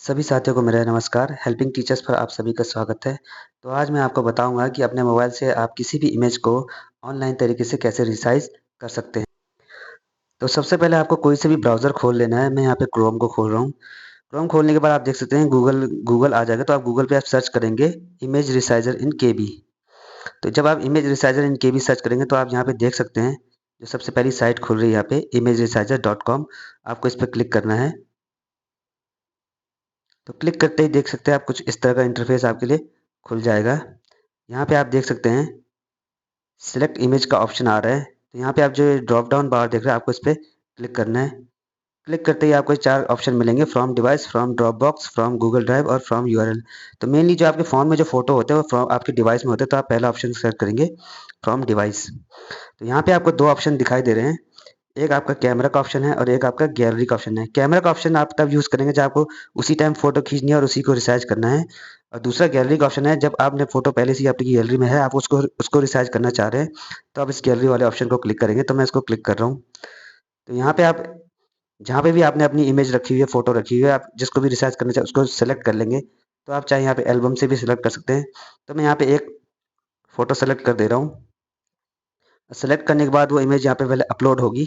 सभी साथियों को मेरा नमस्कार। हेल्पिंग टीचर्स पर आप सभी का स्वागत है। तो आज मैं आपको बताऊंगा कि अपने मोबाइल से आप किसी भी इमेज को ऑनलाइन तरीके से कैसे रिसाइज कर सकते हैं। तो सबसे पहले आपको कोई से भी ब्राउज़र खोल लेना है। मैं यहाँ पे क्रोम को खोल रहा हूँ। क्रोम खोलने के बाद आप देख सकते हैं गूगल आ जाएगा। तो आप गूगल पे आप सर्च करेंगे इमेज रिसाइजर इन केबी। तो जब आप इमेज रिसाइजर इन केबी सर्च करेंगे तो आप यहाँ पे देख सकते हैं जो सबसे पहली साइट खुल रही है यहाँ पे imageresizer.com। आपको इस पर क्लिक करना है। तो क्लिक करते ही देख सकते हैं आप कुछ इस तरह का इंटरफेस आपके लिए खुल जाएगा। यहाँ पे आप देख सकते हैं सिलेक्ट इमेज का ऑप्शन आ रहा है। तो यहाँ पे आप जो ड्रॉप डाउन बार देख रहे हैं आपको इस पर क्लिक करना है। क्लिक करते ही आपको चार ऑप्शन मिलेंगे, from device, from drop box, from Google drive और फ्रॉम यूआरएल। तो मेनली जो आपके फ़ोन में जो फोटो होते हैं वो फ्रॉम आपके डिवाइस में होते हैं। तो आप पहला ऑप्शन सेलेक्ट करेंगे फ्रॉम डिवाइस। तो यहाँ पे आपको दो ऑप्शन दिखाई दे रहे हैं। एक आपका कैमरा का ऑप्शन है और एक आपका गैलरी का ऑप्शन है। कैमरा का ऑप्शन आप तब यूज़ करेंगे जब आपको उसी टाइम फ़ोटो खींचनी है और उसी को रिसाइज करना है। और दूसरा गैलरी का ऑप्शन है जब आपने फ़ोटो पहले से ही आपकी गैलरी में है, आप उसको उसको रिसाइज करना चाह रहे हैं, तो आप इस गैलरी वाले ऑप्शन को क्लिक करेंगे। तो मैं इसको क्लिक कर रहा हूँ। तो यहाँ पे आप जहाँ पे भी आपने अपनी इमेज रखी हुई है, फ़ोटो रखी हुई है, आप जिसको भी रिसाइज करना चाहें उसको सेलेक्ट कर लेंगे। तो आप चाहे यहाँ पे एल्बम से भी सिलेक्ट कर सकते हैं। तो मैं यहाँ पे एक फ़ोटो सेलेक्ट कर दे रहा हूँ। सेलेक्ट करने के बाद वो इमेज यहाँ पे पहले अपलोड होगी।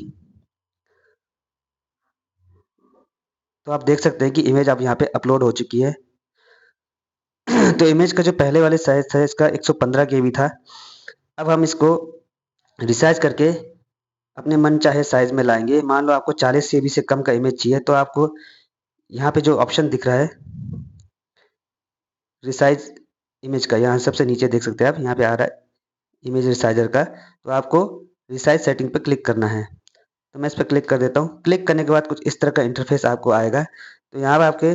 तो आप देख सकते हैं कि इमेज अब यहाँ पे अपलोड हो चुकी है। तो इमेज का जो पहले वाले साइज था इसका 115 केबी था। अब हम इसको रिसाइज करके अपने मन चाहे साइज में लाएंगे। मान लो आपको 40 केबी से कम का इमेज चाहिए, तो आपको यहाँ पे जो ऑप्शन दिख रहा है रिसाइज इमेज का, यहाँ सबसे नीचे देख सकते हैं आप, यहाँ पे आ रहा है इमेज रिसाइजर का। तो आपको रिसाइज सेटिंग पे क्लिक करना है। तो मैं इस पर क्लिक कर देता हूँ। क्लिक करने के बाद कुछ इस तरह का इंटरफेस आपको आएगा। तो यहाँ पे आपके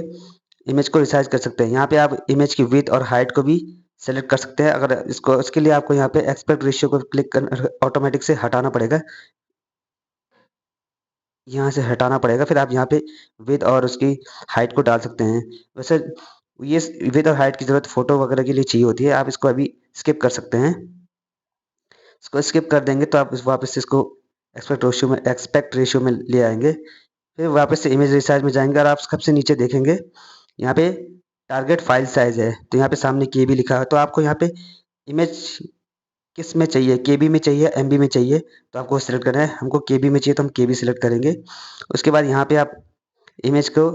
इमेज को रिसाइज कर सकते हैं। यहाँ पे आप इमेज की विड्थ और हाइट को भी सेलेक्ट कर सकते हैं। अगर इसको इसके लिए आपको यहाँ पे एक्सपेक्ट रेशियो को क्लिक कर ऑटोमेटिक से हटाना पड़ेगा, यहाँ से हटाना पड़ेगा। फिर आप यहाँ पे विड्थ और उसकी हाइट को डाल सकते हैं। वैसे ये विड्थ और हाइट की ज़रूरत फोटो वगैरह के लिए चाहिए होती है। आप इसको अभी स्किप कर सकते हैं। इसको स्किप कर देंगे तो आप वापस इसको एक्सपेक्ट रेशियो में ले आएंगे। फिर वापस से इमेज रिसाइज में जाएंगे और आप सबसे नीचे देखेंगे यहाँ पे टारगेट फाइल साइज है। तो यहाँ पे सामने केबी लिखा है। तो आपको यहाँ पे इमेज किस में चाहिए, केबी में चाहिए, एमबी में चाहिए, तो आपको सिलेक्ट करना है। हमको केबी में चाहिए तो हम केबी सिलेक्ट करेंगे। उसके बाद यहाँ पे आप इमेज को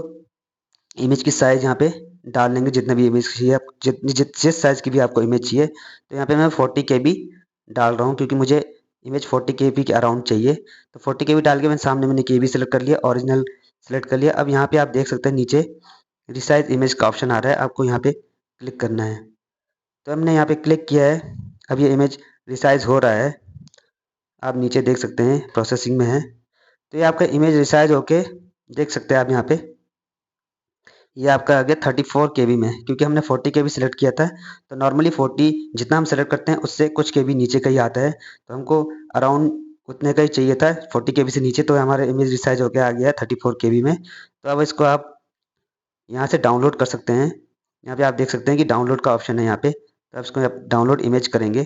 इमेज की साइज यहाँ पे डाल लेंगे, जितना भी इमेज चाहिए आप, जिस साइज की भी आपको इमेज चाहिए। तो यहाँ पे मैं 40 केबी डाल रहा हूँ क्योंकि मुझे इमेज 40 केबी के अराउंड चाहिए। तो 40 केबी डाल के मैंने केबी सेलेक्ट कर लिया, ओरिजिनल सेलेक्ट कर लिया। अब यहाँ पे आप देख सकते हैं नीचे रिसाइज इमेज का ऑप्शन आ रहा है, आपको यहाँ पे क्लिक करना है। तो हमने यहाँ पे क्लिक किया है। अब ये इमेज रिसाइज हो रहा है। आप नीचे देख सकते हैं प्रोसेसिंग में है। तो ये आपका इमेज रिसाइज होके देख सकते हैं आप यहाँ पे, ये आपका आ गया 34 केबी में, क्योंकि हमने 40 केबी सिलेक्ट किया था। तो नॉर्मली 40 जितना हम सेलेक्ट करते हैं उससे कुछ केबी नीचे का ही आता है। तो हमको अराउंड उतने का ही चाहिए था, 40 केबी से नीचे। तो हमारा इमेज रिसाइज होकर आ गया 34 केबी में। तो अब इसको आप यहाँ से डाउनलोड कर सकते हैं। यहाँ पे आप देख सकते हैं कि डाउनलोड का ऑप्शन है यहाँ पे। तो आप इसको डाउनलोड इमेज करेंगे।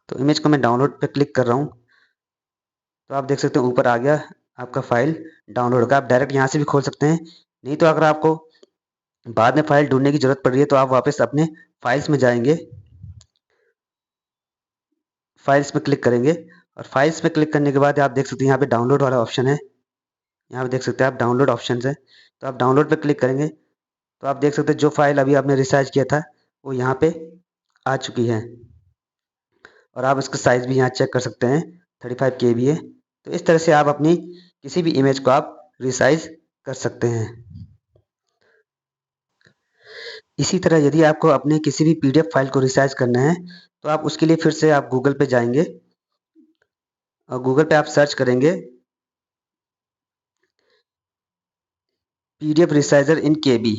तो इमेज को मैं डाउनलोड पे क्लिक कर रहा हूँ। तो आप देख सकते हैं ऊपर आ गया आपका फाइल डाउनलोड का। आप डायरेक्ट यहाँ से भी खोल सकते हैं। नहीं तो अगर आपको बाद में फाइल ढूंढने की जरूरत पड़ रही है तो आप वापस अपने फाइल्स में जाएंगे, फाइल्स में क्लिक करेंगे और फाइल्स में क्लिक करने के बाद आप देख सकते हैं यहाँ पे डाउनलोड वाला ऑप्शन है। यहाँ पे देख सकते हैं आप डाउनलोड ऑप्शन है। तो आप डाउनलोड पे क्लिक करेंगे तो आप देख सकते हैं जो फाइल अभी आपने रिसाइज किया था वो यहाँ पे आ चुकी है। और आप इसका साइज भी यहाँ चेक कर सकते हैं, 35 केबी है। तो इस तरह से आप अपनी किसी भी इमेज को आप रिसाइज कर सकते हैं। इसी तरह यदि आपको अपने किसी भी पीडीएफ फाइल को रिसाइज करना है तो आप उसके लिए फिर से आप गूगल पे जाएंगे और गूगल पे आप सर्च करेंगे पीडीएफ रिसाइजर इन केबी।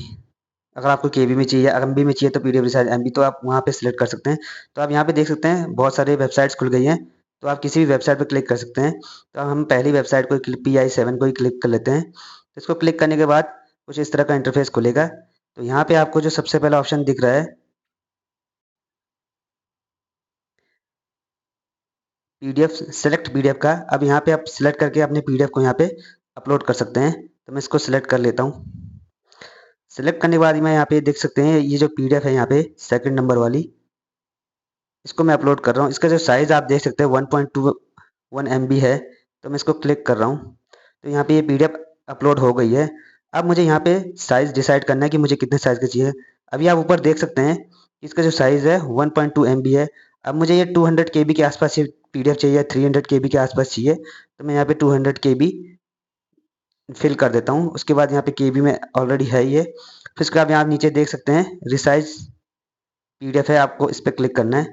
अगर आपको केबी में चाहिए, एमबी में चाहिए तो पीडीएफ रिसाइज एमबी, तो आप वहाँ पे सिलेक्ट कर सकते हैं। तो आप यहाँ पे देख सकते हैं बहुत सारे वेबसाइट्स खुल गई हैं। तो आप किसी भी वेबसाइट पर क्लिक कर सकते हैं। तो अब हम पहली वेबसाइट को PI7 को ही क्लिक कर लेते हैं। तो इसको क्लिक करने के बाद कुछ इस तरह का इंटरफेस खुलेगा। तो यहाँ पे आपको जो सबसे पहला ऑप्शन दिख रहा है पीडीएफ, सेलेक्ट पीडीएफ का। अब यहाँ पे आप सिलेक्ट करके अपने पीडीएफ को यहाँ पे अपलोड कर सकते हैं। तो मैं इसको सिलेक्ट कर लेता हूँ। सेलेक्ट करने के बाद मैं यहाँ पे देख सकते हैं ये जो PDF है यहाँ पे सेकंड नंबर वाली, इसको मैं अपलोड कर रहा हूँ। इसका जो साइज़ आप देख सकते हैं 1.21 MB है। तो मैं इसको क्लिक कर रहा हूँ, तो यहाँ पे ये PDF अपलोड हो गई है। अब मुझे यहाँ पे साइज़ डिसाइड करना है कि मुझे कितने साइज़ का चाहिए। अभी आप ऊपर देख सकते हैं इसका जो साइज़ है 1.2 MB है। अब मुझे ये 200 KB के आसपास ये PDF चाहिए, 300 KB के आसपास चाहिए। तो मैं यहाँ पे 200 KB फिल कर देता हूँ। उसके बाद यहाँ पे KB में ऑलरेडी है ये। फिर उसके बाद यहाँ आप नीचे देख सकते हैं रिसाइज PDF है, आपको इस पर क्लिक करना है।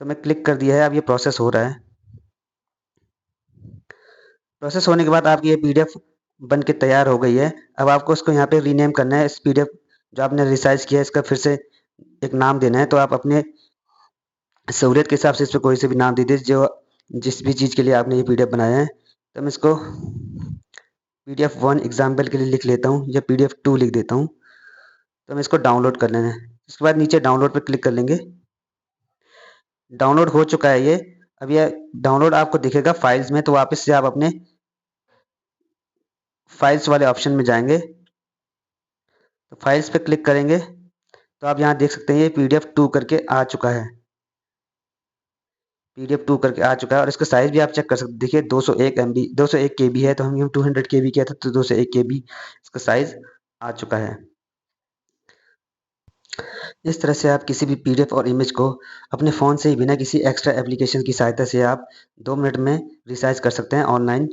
तो मैं क्लिक कर दिया है, अब ये प्रोसेस हो रहा है। प्रोसेस होने के बाद आपकी ये PDF बन के तैयार हो गई है। अब आपको इसको यहाँ पे रीनेम करना है। इस PDF जो आपने रिसाइज किया है इसका फिर से एक नाम देना है। तो आप अपने सहूलियत के हिसाब से इस पर कोई से भी नाम दे दीजिए, जो जिस भी चीज़ के लिए आपने ये PDF बनाया है। तो मैं इसको PDF1 एग्जाम्पल के लिए लिख लेता हूँ, या PDF2 लिख देता हूँ। तो मैं इसको डाउनलोड कर लेना है। इसके बाद नीचे डाउनलोड पर क्लिक कर लेंगे। डाउनलोड हो चुका है ये। अब ये डाउनलोड आपको दिखेगा फाइल्स में, तो वापस से आप अपने फाइल्स वाले ऑप्शन में जाएंगे। तो फाइल्स पे क्लिक करेंगे तो आप यहाँ देख सकते हैं ये PDF2 करके आ चुका है। PDF2 करके आ चुका है, और इसका साइज भी आप चेक कर सकते हैं। देखिए 201 KB है, तो हम 200 KB किया था, तो 201 KB इसका साइज आ चुका है। इस तरह से आप किसी भी PDF और इमेज को अपने फ़ोन से ही बिना किसी एक्स्ट्रा एप्लीकेशन की सहायता से आप 2 मिनट में रिसाइज कर सकते हैं ऑनलाइन।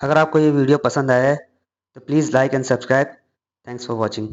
अगर आपको ये वीडियो पसंद आया है तो please like and subscribe. Thanks for watching.